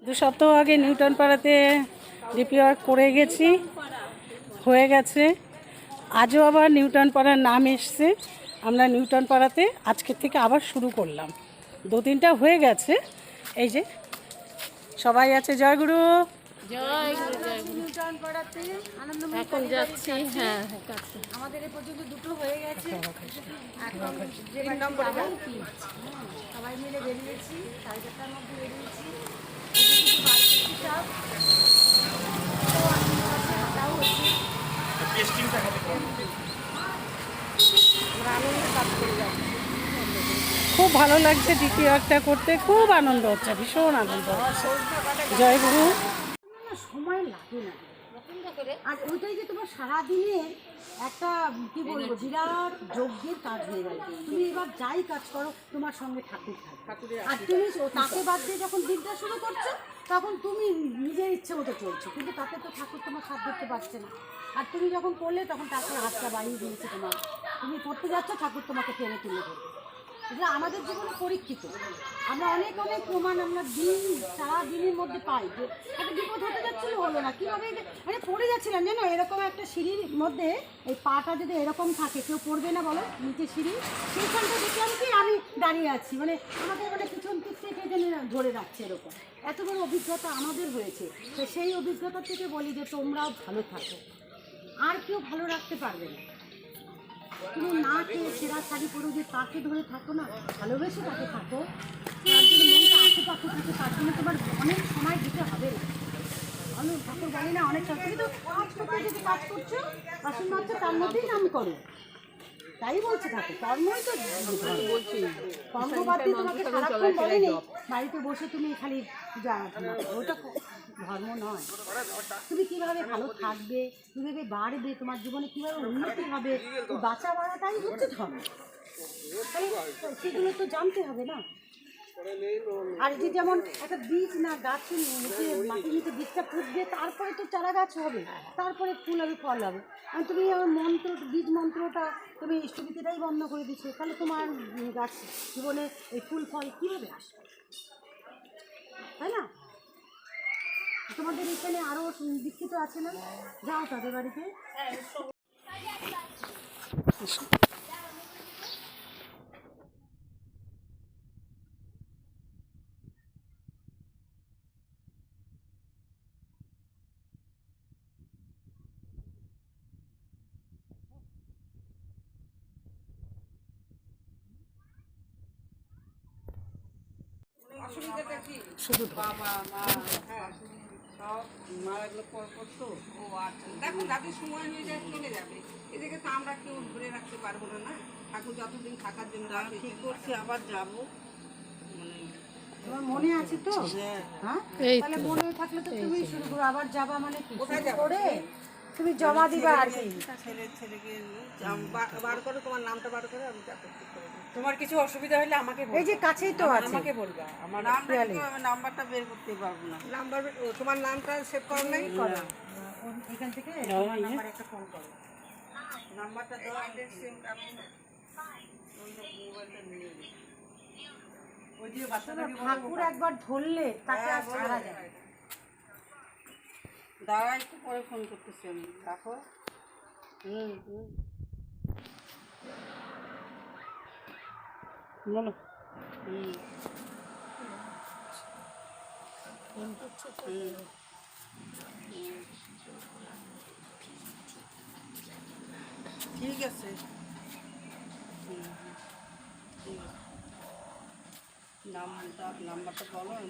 2 সপ্তাহ আগে নিউটন পাড়াতে ডিপি ওয়ার্ক করে গেছি, হয়ে গেছে। আজও আবার নিউটন পাড়ার নাম এসছে। আমরা নিউটন পাড়াতে আজকের থেকে আবার শুরু করলাম। 2-3টা হয়ে গেছে। এই যে সবাই আছে। জয়গুরু নিউটন পাড়াতে এখন যাচ্ছি। হ্যাঁ, আমাদের এ পর্যন্ত 2টো হয়ে গেছে। এখন যে নম্বরে সবাই মিলে বেরিয়েছি, 4:30টার মধ্যে বেরিয়েছি। খুব ভালো লাগছে ডিপি ওয়ার্কটা করতে, খুব আনন্দ হচ্ছে, ভীষণ আনন্দ হচ্ছে। জয়গুরু। সময় লাগে না, আর ওইটাই যে তোমার সারাদিনে একটা কি বলবো বিরাট যজ্ঞের কাজ হয়ে গেল। তুমি এবার যাই কাজ করো তোমার সঙ্গে ঠাকুর থাকবে, আর তুমি তাকে বাদ দিয়ে যখন দিনটা শুরু করছো তখন তুমি নিজের ইচ্ছে মতো চলছো, কিন্তু তাতে তো ঠাকুর তোমার সাথ ধরতে পারছে না। আর তুমি যখন করলে তখন তাকে হাতটা বাড়িয়ে দিয়েছে তোমার, তুমি করতে যাচ্ছ ঠাকুর তোমাকে টেনে তুলে ধরবে। এটা আমাদের জীবনে পরীক্ষিত। আমরা অনেক অনেক প্রমাণ আমরা সারা দিনের মধ্যে পাই যে একটা বিপদ হতে যাচ্ছিল, হলো না, কীভাবে মানে পড়ে যাচ্ছিলাম জানো, এরকম একটা সিঁড়ির মধ্যে এই পাটা যদি এরকম থাকে কেউ পড়বে না বলো, নিচে সিঁড়ি, সেইখানটা দেখলাম কি আমি দাঁড়িয়ে আছি, মানে আমাদের মানে পিছন দিক থেকে যেন ধরে রাখছে, এরকম এত বড় অভিজ্ঞতা আমাদের হয়েছে। তো সেই অভিজ্ঞতা থেকে বলি যে তোমরাও ভালো থাকো, আর কেউ ভালো রাখতে পারবে না। তুমি না খেয়ে ছেঁড়া শাড়ি পরে যে তাকে ধরে থাকো না, ভালোবেসে তাকে থাকো, তার জন্য মনটা আশেপাশে থাকে, তার জন্য তোমার অনেক সময় দিতে হবে না। আমি ঠাকুর বলি না অনেক সময়, তুমি তো কাজ করতে যদি কাজ করছো বাসন মাজছো তার মধ্যেই নাম করো, তাই বলছে ঠাকুর। কর্মই তো বলছি, কর্মবাদ দিয়ে তোমাকে সারাক্ষণ বলেনি বাড়িতে বসে তুমি খালি যা, ওটা ধর্ম নয়। তুমি কীভাবে ভালো থাকবে, কীভাবে বাড়বে, তোমার জীবনে কীভাবে উন্নতি হবে, বাঁচা বাড়াটাই হচ্ছে ধর্ম। তাহলে সেগুলো তো জানতে হবে না। আর যে যেমন একটা বীজ না গাছের নিচে মাটির নিচে বীজটা ফুটবে, তারপরে তো চারা গাছ হবে, তারপরে ফুল হবে, ফল হবে। আর তুমি আমার মন্ত্র বীজ মন্ত্রটা তুমি ইষ্টবিদ্যাটাই বন্ধ করে দিচ্ছো, তাহলে তোমার গাছ জীবনে এই ফুল ফল কীভাবে আসবে, তাই না? তোমাদের এখানে আরও দীক্ষিত আছে না, যাও তাদের বাড়িতে। শুধু বাবা মা সব মারাগুলো করতো। ও আচ্ছা, দেখো যাদের সময় হয়ে যায় চলে যাবে, এদিকে তো আমরা কেউ ধরে রাখতে পারবো না। না, ঠাকুর যতদিন থাকার জন্য ঠিক করছি, আবার যাবো। মানে তোমার মনে আছে তো? হ্যাঁ, তাহলে মনে থাকলে তো তুমি শুরু করো, আবার যাবা মানে কোথায় করে তুমি জমা দিবা আর কি। ছেলেকে বার করো, তোমার নামটা বার করে আমি তোমার কিছু অসুবিধা হলে আমাকে এই যে কাছেই তো আছে, আমাকে বলবা। আমার নাম্বারটা বের করতে পারবো না। নাম্বার তোমার নামটা সেভ করো নাই, করো এখান থেকে তোমার নাম্বার একটা ফোন করো, নাম্বারটা দাও। অ্যাড্রেস সেম আমি মোবাইলটা নিয়ে নিই। ওই যে বাচ্চাটাকে ঠাকুর একবার ধরলে তাকে আর ছাড়া যায়। দাঁড়া, একটু পরে ফোন করতেছি আমি, রাখো। বলো। ঠিক আছে, নাম্বারটা বলো।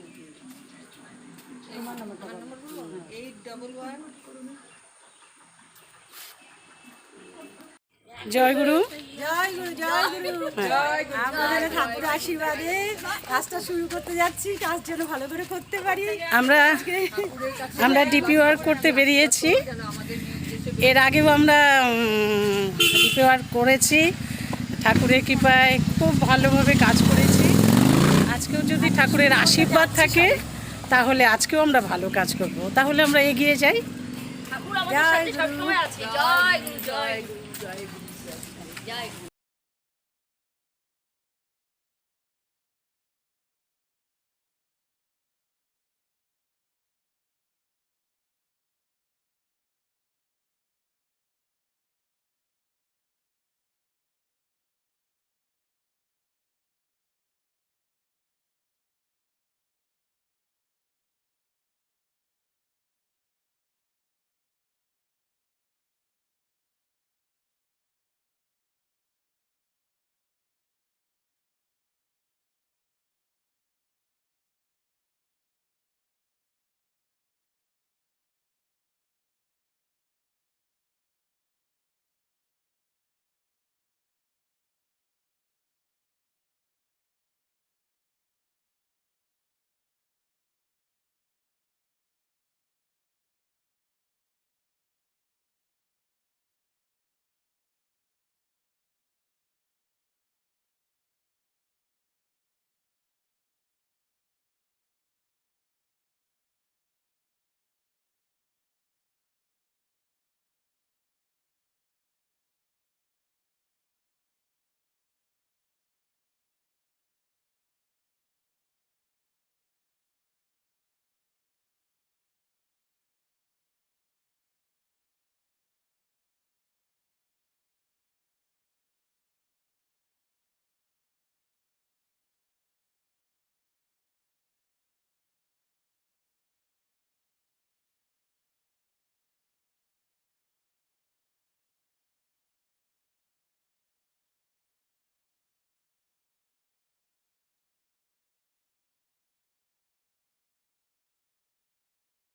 তোমার নাম্বারটা 811। জয়গুরু জয়গুরু জয়গুরু আমাদের ঠাকুরের আশীর্বাদে কাজটা শুরু করতে যাচ্ছি, কাজ যেন ভালো করে করতে পারি। আমরা ডিপি ওয়ার্ক করতে বেরিয়েছি, এর আগেও আমরা ডিপি ওয়ার্ক করেছি, ঠাকুরের কৃপায় খুব ভালোভাবে কাজ করেছি। আজকেও যদি ঠাকুরের আশীর্বাদ থাকে তাহলে আজকেও আমরা ভালো কাজ করব, তাহলে আমরা এগিয়ে যাই। জয় গুরু, জয় গুরু, জয় গুরু, জয় গুরু, জয় গুরু।